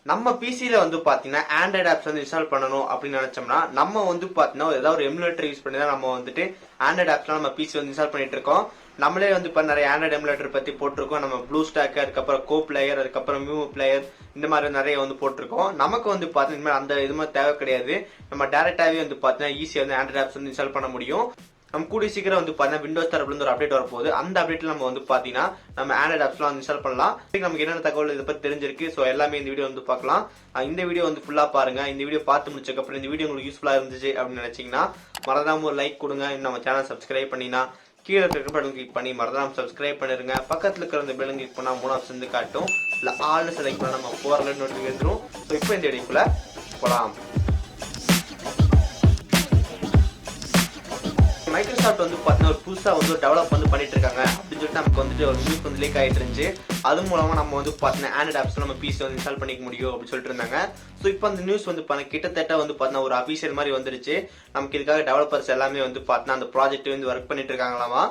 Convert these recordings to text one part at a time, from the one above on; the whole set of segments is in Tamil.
நம்ம பிசில வந்து பாத்தீங்கன்னா ஆண்ட்ராய்டு ஆப்ஸ் வந்து இன்ஸ்டால் பண்ணணும் அப்படின்னு நினைச்சோம்னா நம்ம வந்து பாத்தீங்கன்னா ஏதாவது ஒரு எமுலேட்டர் யூஸ் பண்ணி தான் நம்ம வந்துட்டு ஆண்ட்ராய்டு ஆப்ஸ்லாம் நம்ம பிசி வந்து இன்ஸ்டால் பண்ணிட்டு இருக்கோம். நம்மளே வந்து இப்ப நிறைய ஆண்ட்ராய்டு எமுலேட்டர் பத்தி போட்டிருக்கோம். நம்ம ப்ளூ ஸ்டாக், அதுக்கப்புறம் கோ பிளேயர், அதுக்கப்புறம் மியூ பிளேயர், இந்த மாதிரி நிறைய வந்து போட்டிருக்கோம். நமக்கு வந்து பாத்தீங்கன்னா அந்த இது மாதிரி தேவை கிடையாது. நம்ம டைரக்டாவே வந்து பாத்தீங்கன்னா ஈஸியா வந்து ஆண்ட்ராய்டு ஆப்ஸ் வந்து இன்ஸ்டால் பண்ண முடியும். நம்ம கூடிய சீக்கிரம் வந்து பாத்தீங்கன்னா விண்டோஸ் தரப்புல இருந்து ஒரு அப்டேட் வரப்போகுது. அந்த அப்டேட்ல நம்ம வந்து பாத்தீங்கன்னா நம்ம ஆண்ட்ராய்டு ஆப்ஸ்லாம் இன்ஸ்டால் பண்ணலாம். நமக்கு என்னென்ன தகவல் இதை பத்தி தெரிஞ்சிருக்கு, ஸோ எல்லாமே இந்த வீடியோ வந்து பார்க்கலாம். இந்த வீடியோ வந்து ஃபுல்லா பாருங்க. இந்த வீடியோ பார்த்து முடிச்சதுக்கு அப்புறம் இந்த வீடியோ உங்களுக்கு யூஸ்ஃபுல்லா இருந்துச்சு அப்படின்னு நினைச்சீங்கன்னா மறக்காம ஒரு லைக் கொடுங்க. நம்ம சேனல் சப்ஸ்கிரைப் பண்ணினா கீழே இருக்கிற பட்டன் கிளிக் பண்ணி மறக்காம சப்ஸ்கிரைப் பண்ணிருங்க. பக்கத்துல இருக்கிற அந்த பெல் கிளிக் பண்ணா 3 ஆப்ஷன் வந்து காட்டும். இல்ல ஆல்னு செலக்ட் பண்ணா நம்ம போற நோட்டிஃபிகேஷன் வந்துரும். ஸோ இப்போ இந்த வீடியோக்குள்ள போலாம். மைக்ரோசாஃப்ட் வந்து பாத்தீங்கன்னா ஒரு புதுசா வந்து டெவலப் வந்து பண்ணிட்டு இருக்காங்க அப்படின்னு சொல்லிட்டு நமக்கு வந்துட்டு ஒரு நியூஸ் வந்து லீக் ஆயிட்டு இருந்துச்சு. அது மூலமா நம்ம வந்து பாத்தீங்கன்னா ஆண்ட்ராய்டு ஆப்ஸ் நம்ம பிசி வந்து இன்ஸ்டால் பண்ணிக்க முடியும் அப்படின்னு சொல்லிட்டு இருந்தாங்க. ஸோ இப்போ அந்த நியூஸ் வந்து கிட்டத்தட்ட வந்து பாத்தீங்கன்னா ஒரு அபிஷியல் மாதிரி வந்துருச்சு. நமக்கு இதுக்காக டெவலப்பர்ஸ் எல்லாமே வந்து பாத்தீங்கன்னா அந்த ப்ராஜெக்ட் வந்து ஒர்க் பண்ணிட்டு இருக்காங்களாமா.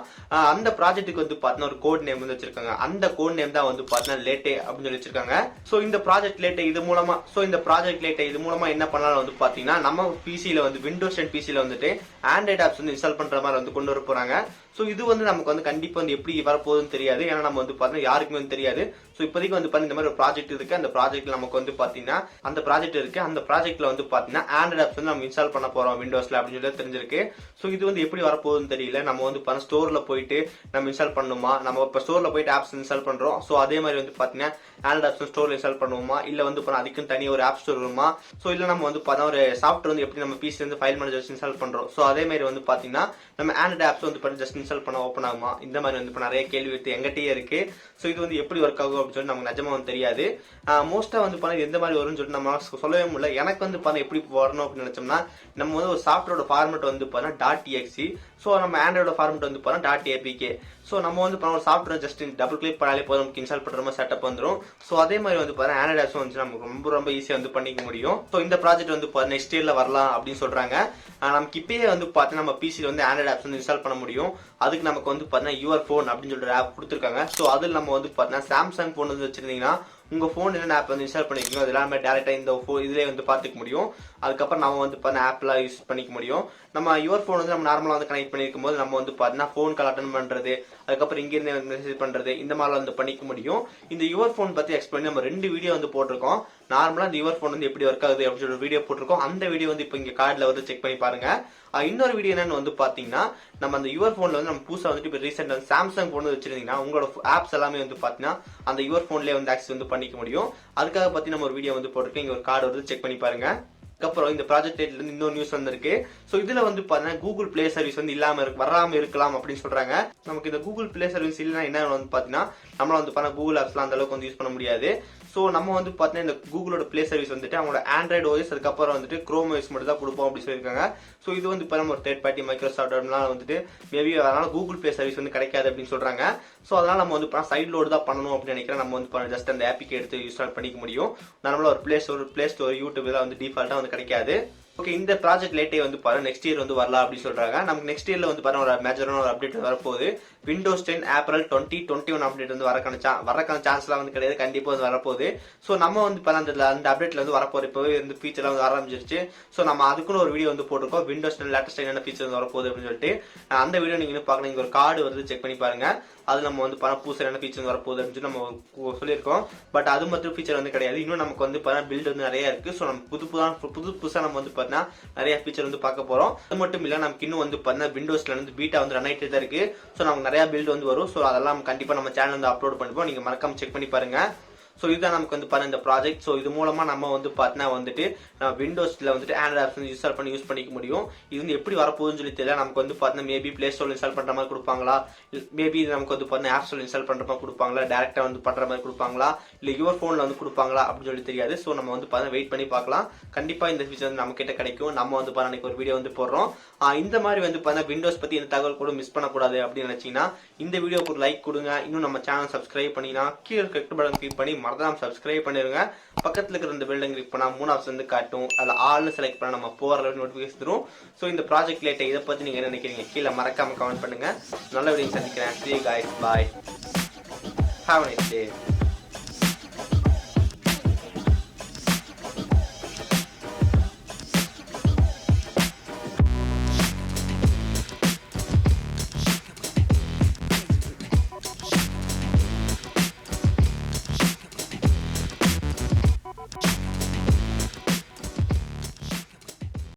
அந்த ப்ராஜெக்ட்டுக்கு வந்து பாத்தீங்கன்னா ஒரு கோட் நேம் வந்து வச்சிருக்காங்க. அந்த கோட் நேம் தான் வந்து பாத்தீங்கன்னா லேட்டே அப்படின்னு சொல்லி வச்சிருக்காங்க. ஸோ இந்த ப்ராஜெக்ட் லேட்டே இது மூலமா என்ன பண்ணலாம் வந்து பாத்தீங்கன்னா நம்ம பிசில வந்து விண்டோஸ் 10 பிசில வந்துட்டு ஆண்ட்ராய்டு ஆப்ஸ் வந்து இன்ஸ்டால் பண்ற மாதிரி வந்து கொண்டு வர போறாங்க. ஸோ இது வந்து நமக்கு வந்து கண்டிப்பா வந்து எப்படி வரப்போகுதுன்னு தெரியாது. ஏன்னா நம்ம வந்து பாத்தீங்கன்னா யாருக்குமே வந்து தெரியாது. ஸோ இப்போதைக்கு வந்து இந்த மாதிரி ஒரு ப்ராஜெக்ட் இருக்கு. அந்த ப்ராஜெக்ட்ல நமக்கு வந்து பாத்தீங்கன்னா அந்த ப்ராஜெக்ட்ல வந்து பாத்தீங்கன்னா ஆண்ட்ராய்டு ஆப்ஸ் வந்து நம்ம இன்ஸ்டால் பண்ண போறோம் விண்டோஸ்ல அப்படின்னு சொல்லி தெரிஞ்சிருக்கு. ஸோ இது வந்து எப்படி வரப்போகுதுன்னு தெரியல. நம்ம வந்து ஸ்டோர்ல போயிட்டு நம்ம இன்ஸ்டால் பண்ணணுமா, நம்ம இப்போ ஸ்டோர்ல போயிட்டு ஆப்ஸ் இன்ஸ்டால் பண்றோம். ஸோ அதே மாதிரி வந்து பாத்தீங்கன்னா ஆண்ட்ராய்டு ஆப்ஸ் ஸ்டோர்ல இன்ஸ்டால் பண்ணுவோமா, இல்ல வந்து அதுக்கும் தனி ஒரு ஆப் ஸ்டோர் வருமா, ஸோ இல்ல நம்ம வந்து ஒரு சாஃப்ட்வேர் வந்து எப்படி நம்ம பிசி வந்து ஃபைல் மேனேஜர் இன்ஸ்டால் பண்றோம். ஸோ அதே மாதிரி வந்து பாத்தீங்கன்னா நம்ம ஆண்ட்ராய்டு ஆப்ஸ் வந்து ஜஸ்ட் இன்ஸ்டால் பண்ண ஓப்பன் ஆகுமா, இந்த மாதிரி வந்து நிறைய கேள்வி எங்கிட்டயே இருக்கு. ஸோ இது வந்து எப்படி ஒர்க் ஆகும் அப்படின்னு சொல்லி நமக்கு நிஜமா வந்து தெரியாது. மோஸ்டா வந்து எந்த மாதிரி வரும்னு சொல்லிட்டு நம்ம சொல்லவே முடியல. எனக்கு வந்து எப்படி வரணும் அப்படின்னு நினைச்சோம்னா நம்ம வந்து ஒரு சாஃப்ட்வேரோட ஃபார்மேட் வந்து .exe, ஸோ நம்ம ஆண்ட்ராய்டோட ஃபார்மேட் வந்து .apk. ஸோ நம்ம வந்து ஒரு சாஃப்ட்வேர் ஜஸ்ட் டபுள் கிளிக் பண்ணாலே போதும், நமக்கு இன்ஸ்டால் பண்ற மாதிரி செட்டப் வந்துடும். ஸோ அதே மாதிரி வந்து ஆண்ட்ராய்டு ஆப்ஸ் வந்து நமக்கு ரொம்ப ஈஸியா வந்து பண்ணிக்க முடியும். ஸோ இந்த ப்ராஜெக்ட் வந்து நெக்ஸ்ட் இயர்ல வரலாம் அப்படின்னு சொல்றாங்க. நமக்கு இப்பயே வந்து நம்ம பிசில வந்து ஆண்ட்ராய்டு ஆப்ஸ் வந்து இன்ஸ்டால் பண்ண முடியும். அதுக்கு நமக்கு வந்து யுவர் போன் அப்படின்னு சொல்லிட்டு ஆப் கொடுத்துருக்காங்க. ஸோ அதில் நம்ம வந்து சாம்சங் போன் வந்து வச்சிருந்தீங்கன்னா உங்க போன் என்ன ஆப் வந்து இன்ஸ்டால் பண்ணிக்கணும், அது எல்லாமே டேரக்டா இந்த இதுலயே வந்து பாத்துக்க முடியும். அதுக்கப்புறம் நம்ம வந்து ஆப்லாம் யூஸ் பண்ணிக்க முடியும். நம்ம யுவர் போன் வந்து நம்ம நார்மலா வந்து கனெக்ட் பண்ணிருக்கும் போது நம்ம வந்து போன் கால் அட்டன் பண்றது, அதுக்கப்புறம் இங்க இருந்து மெசேஜ் பண்றது, இந்த மாதிரி வந்து பண்ணிக்க முடியும். இந்த யுவர் போன் பத்தி எக்ஸ்பிளைன் நம்ம 2 வீடியோ வந்து போட்டிருக்கோம். நார்மலா இந்த யுவர் போன் வந்து எப்படி ஒர்க் ஆகுது அப்படின்னு சொல்லி வீடியோ போட்டிருக்கோம். அந்த வீடியோ வந்து இப்போ இங்க கார்டுல வந்து செக் பண்ணி பாருங்க. இன்னொரு வீடியோ என்னன்னு வந்து பாத்தீங்கன்னா நம்ம அந்த யுவர் போன்ல வந்து நம்ம புதுசா வந்துட்டு இப்போ ரீசெண்டா சாம்சங் போன் வச்சிருந்தீங்கன்னா உங்களோட ஆப்ஸ் எல்லாமே வந்து பாத்தீங்கன்னா அந்த யுவர் போன்லயே வந்து ஆக்சஸ் வந்து பண்ணிக்க முடியும். அதுக்காக பத்தி நம்ம ஒரு வீடியோ வந்து போட்டிருக்கோம். இங்க ஒரு கார்டு வந்து செக் பண்ணி பாருங்க. அப்புறம் இந்த ப்ராஜெக்ட் இருந்து இன்னொரு நியூஸ் வந்திருக்கு. சோ இதுல வந்து பாத்தீங்கன்னா கூகுள் பிளே சர்வீஸ் வந்து வராம இருக்கலாம் அப்படின்னு சொல்றாங்க. நமக்கு இந்த கூகுள் பிளே சர்வீஸ் இல்லைன்னா என்ன வந்து பாத்தீங்கன்னா நம்மளால வந்து கூகுள் ஆப்ஸ்லாம் அந்த அளவுக்கு வந்து யூஸ் பண்ண முடியாது. சோ நம்ம வந்து பாத்தீங்கன்னா இந்த கூகுளோட பிளே சர்வீஸ் வந்துட்டு அவங்களோட ஆண்ட்ராய்டு ஓஎஸ் அதுக்கப்புறம் வந்துட்டு குரோம் ஓஎஸ் மட்டும் தான் கொடுப்போம் அப்படின்னு சொல்லியிருக்காங்க. சோ இது வந்து இப்போ நம்ம ஒரு தேர்ட் பார்ட்டி மைக்ரோசாஃப்ட் வந்துட்டு மேபி அதனால கூகுள் பிளே சர்வீஸ் வந்து கிடைக்காது அப்படின்னு சொல்றாங்க. சோ அதனால நம்ம வந்து சைட் லோடு தான் பண்ணணும் அப்படின்னு நினைக்கிறேன். நம்ம வந்து ஜஸ்ட் அந்த ஆப்பிக்கு எடுத்து இன்ஸ்டால் பண்ணிக்க முடியும். நம்மள ஒரு பிளே ஸ்டோர் யூடியூப் எல்லாம் வந்து டிஃபால்ட்டா வந்து கிடைக்காது. ஓகே, இந்த ப்ராஜெக்ட் லேட்டே வந்து நெக்ஸ்ட் இயர் வந்து வரலாம் அப்படின்னு சொல்றாங்க. நமக்கு நெக்ஸ்ட் இயர்ல வந்து ஒரு மேஜரான ஒரு அப்டேட் வரப்போகுது. விண்டோஸ் 10 ஏப்ரல் 2021 அப்டேட் வந்து வரக்கான சான்ஸ்லாம் வந்து கிடையாது, கண்டிப்பா வந்து வரப்போகுது. ஸோ நம்ம வந்து அந்த அப்டேட்ல வந்து வரப்போகுது. இப்போவே வந்து ஃபீச்சர்லாம் வந்து ஆரம்பிச்சிருச்சு. ஸோ நம்ம அதுக்குன்னு ஒரு வீடியோ வந்து போட்டிருக்கோம். விண்டோஸ் 10 லேட்டஸ்ட் என்னென்ன ஃபீச்சர் வந்து வரப்போகுது அப்படின்னு சொல்லிட்டு அந்த வீடியோ நீங்க பார்க்கலாம். இங்க ஒரு கார்டு வந்து செக் பண்ணி பாருங்க. அது நம்ம வந்து புதுசா என்ன ஃபீச்சர் வரப்போகுது அப்படின்னு சொல்லி நம்ம சொல்லியிருக்கோம். பட் அது மட்டும் ஃபீச்சர் வந்து கிடையாது. இன்னும் நமக்கு வந்து பில்ட் வந்து நிறைய இருக்கு. ஸோ நம்ம புதுசா நம்ம வந்து நிறைய ஃபீச்சர் வந்து பார்க்க போறோம். அது மட்டும் இல்ல நமக்கு இன்னும் வந்து விண்டோஸ்ல வந்து பீட்டா வந்து ரன் ஆயிட்டே தான் இருக்கு. ஸோ நமக்கு நிறைய பில்ட் வந்து வரும். ஸோ அதெல்லாம் கண்டிப்பா நம்ம சேனல் வந்து அப்லோட் பண்ணிப்போம். நீங்க மறக்காம செக் பண்ணி பாருங்க. ஸோ இதுதான் நமக்கு வந்து இந்த ப்ராஜெக்ட். ஸோ இது மூலமா நம்ம வந்து வந்துட்டு விண்டோஸ்ல வந்துட்டு ஆண்ட்ராய்டு ஆப்ஸ் இன்ஸ்டால் பண்ணி யூஸ் பண்ணிக்க முடியும். இது வந்து எப்படி வரப்போகுதுன்னு சொல்லி தெரியல. நமக்கு வந்து மேபி பிளே ஸ்டோர் இன்ஸ்டால் பண்ற மாதிரி கொடுப்பாங்களா, மேபி நமக்கு வந்து ஆப் ஸ்டோர் இன்ஸ்டால் பண்ற மாதிரி கொடுப்பாங்களா, டேரக்டா வந்து பண்ற மாதிரி கொடுப்பாங்களா, இல்ல யுவர் போன்ல வந்து கொடுப்பாங்களா அப்படின்னு சொல்லி தெரியாது. ஸோ நம்ம வந்து வெயிட் பண்ணி பார்க்கலாம். கண்டிப்பா இந்த ஃபீச்சர் வந்து நம்ம கிட்ட கிடைக்கும். நம்ம வந்து அன்னைக்கு ஒரு வீடியோ வந்து போடுறோம். இந்த மாதிரி வந்து விண்டோஸ் பத்தி இந்த தகவல் கூட மிஸ் பண்ணக்கூடாது அப்படின்னு நினைச்சீங்கன்னா இந்த வீடியோக்கு ஒரு லைக் கொடுங்க. இன்னும் நம்ம சேனல் சப்ஸ்கிரைப் பண்ணினா கீழே இருக்க பட்டன் கிளிக் பண்ணி மறக்காம சப்ஸ்கிரைப் பண்ணிருங்க. பக்கத்துல இருக்கிற இந்த பெல் கிளிக் பண்ணா 3 ஆப்ஷன் வந்து காட்டும். அதுல ஆல்னு செலக்ட் பண்ணா நம்ம போற நோட்டிபிகேஷன் தரும். சோ இந்த ப்ராஜெக்ட் லேட்டை இதை பத்தி நீங்க என்ன நினைக்கிறீங்க கீழே மறக்காம கமெண்ட் பண்ணுங்க. நல்ல வீடியோ சந்திக்கிறேன். See you guys. Bye. Have a nice day.